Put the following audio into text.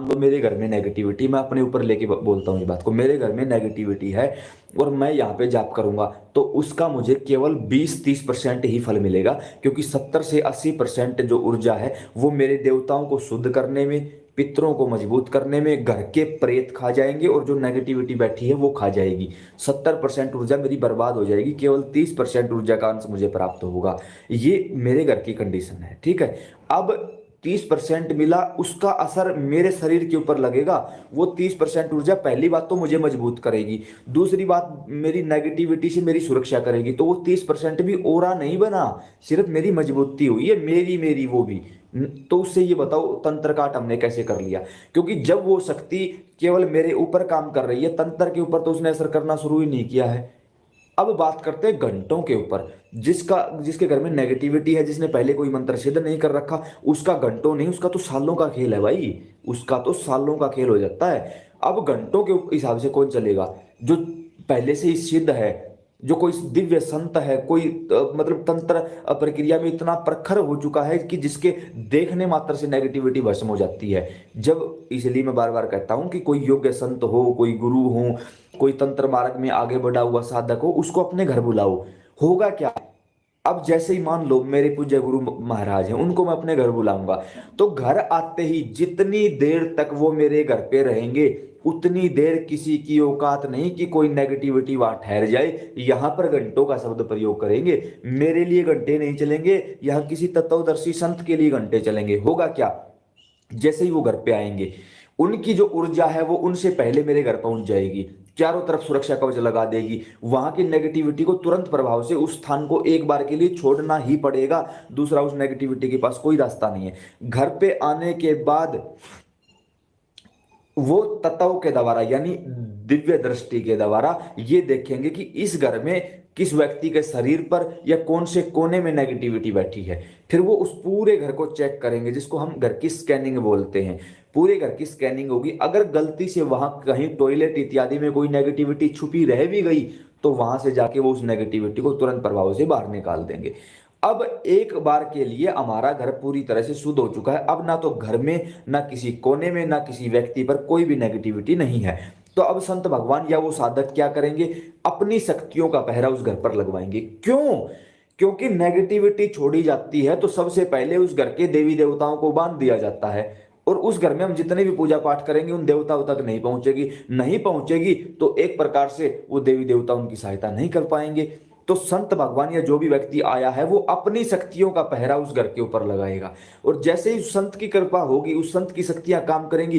मान लो मेरे घर में नेगेटिविटी, मैं अपने ऊपर लेके बोलता हूँ ये बात को, मेरे घर में नेगेटिविटी है और मैं यहाँ पे जाप करूंगा तो उसका मुझे केवल 20-30% ही फल मिलेगा, क्योंकि 70 से 80% जो ऊर्जा है वो मेरे देवताओं को शुद्ध करने में, पितरों को मजबूत करने में, घर के प्रेत खा जाएंगे और जो नेगेटिविटी बैठी है वो खा जाएगी। 70% ऊर्जा मेरी बर्बाद हो जाएगी, केवल 30% ऊर्जा का अंश मुझे प्राप्त होगा। ये मेरे घर की कंडीशन है, ठीक है। अब 30% मिला, उसका असर मेरे शरीर के ऊपर लगेगा। वो 30% ऊर्जा पहली बात तो मुझे मजबूत करेगी, दूसरी बात मेरी नेगेटिविटी से मेरी सुरक्षा करेगी। तो वो 30% भी ओरा नहीं बना, सिर्फ मेरी मजबूती हुई है, मेरी मेरी वो भी। तो उससे ये बताओ तंत्र काट हमने कैसे कर लिया, क्योंकि जब वो शक्ति केवल मेरे ऊपर काम कर रही है, तंत्र के ऊपर तो उसने असर करना शुरू ही नहीं किया है। अब बात करते हैं घंटों के ऊपर। जिसके घर में नेगेटिविटी है, जिसने पहले कोई मंत्र सिद्ध नहीं कर रखा, उसका घंटों नहीं, उसका तो सालों का खेल है भाई, उसका तो सालों का खेल हो जाता है। अब घंटों के हिसाब से कौन चलेगा? जो पहले से ही सिद्ध है, जो कोई दिव्य संत है, कोई मतलब तंत्र प्रक्रिया में इतना प्रखर हो चुका है कि जिसके देखने मात्र से नेगेटिविटी भस्म हो जाती है। जब इसलिए मैं बार बार कहता हूं कि कोई योग्य संत हो, कोई गुरु हो, कोई तंत्र मार्ग में आगे बढ़ा हुआ साधक हो, उसको अपने घर बुलाओ। होगा क्या? अब जैसे ही मान लो मेरे पूज्य गुरु महाराज हैं, उनको मैं अपने घर बुलाऊंगा, तो घर आते ही जितनी देर तक वो मेरे घर पे रहेंगे, उतनी देर किसी की औकात नहीं कि कोई नेगेटिविटी वहां ठहर जाए। यहां पर घंटों का शब्द प्रयोग करेंगे, मेरे लिए घंटे नहीं चलेंगे, यहां किसी तत्वदर्शी संत के लिए घंटे चलेंगे। होगा क्या? जैसे ही वो घर पे आएंगे, उनकी जो ऊर्जा है वो उनसे पहले मेरे घर पहुंच जाएगी, चारों तरफ सुरक्षा कवच लगा देगी। वहां की नेगेटिविटी को तुरंत प्रभाव से उस स्थान को एक बार के लिए छोड़ना ही पड़ेगा, दूसरा उस नेगेटिविटी के पास कोई रास्ता नहीं है। घर पे आने के बाद वो तत्व के द्वारा, यानी दिव्य दृष्टि के द्वारा ये देखेंगे कि इस घर में किस व्यक्ति के शरीर पर या कौन से कोने में नेगेटिविटी बैठी है। फिर वो उस पूरे घर को चेक करेंगे, जिसको हम घर की स्कैनिंग बोलते हैं। पूरे घर की स्कैनिंग होगी, अगर गलती से वहां कहीं टॉयलेट इत्यादि में कोई नेगेटिविटी छुपी रह भी गई, तो वहां से जाके वो उस नेगेटिविटी को तुरंत प्रभाव से बाहर निकाल देंगे। अब एक बार के लिए हमारा घर पूरी तरह से शुद्ध हो चुका है। अब ना तो घर में, ना किसी कोने में, ना किसी व्यक्ति पर कोई भी नेगेटिविटी नहीं है। तो अब संत भगवान या वो साधक क्या करेंगे? अपनी शक्तियों का पहरा उस घर पर लगवाएंगे। क्यों? क्योंकि नेगेटिविटी छोड़ी जाती है तो सबसे पहले उस घर के देवी देवताओं को बांध दिया जाता है, और उस घर में हम जितने भी पूजा पाठ करेंगे उन देवताओं तक नहीं पहुंचेगी। नहीं पहुंचेगी तो एक प्रकार से वो देवी देवता उनकी सहायता नहीं कर पाएंगे। तो संत भगवान या जो भी व्यक्ति आया है वो अपनी शक्तियों का पहरा उस घर के ऊपर लगाएगा, और जैसे ही उस संत की कृपा होगी, उस संत की शक्तियां काम करेंगी,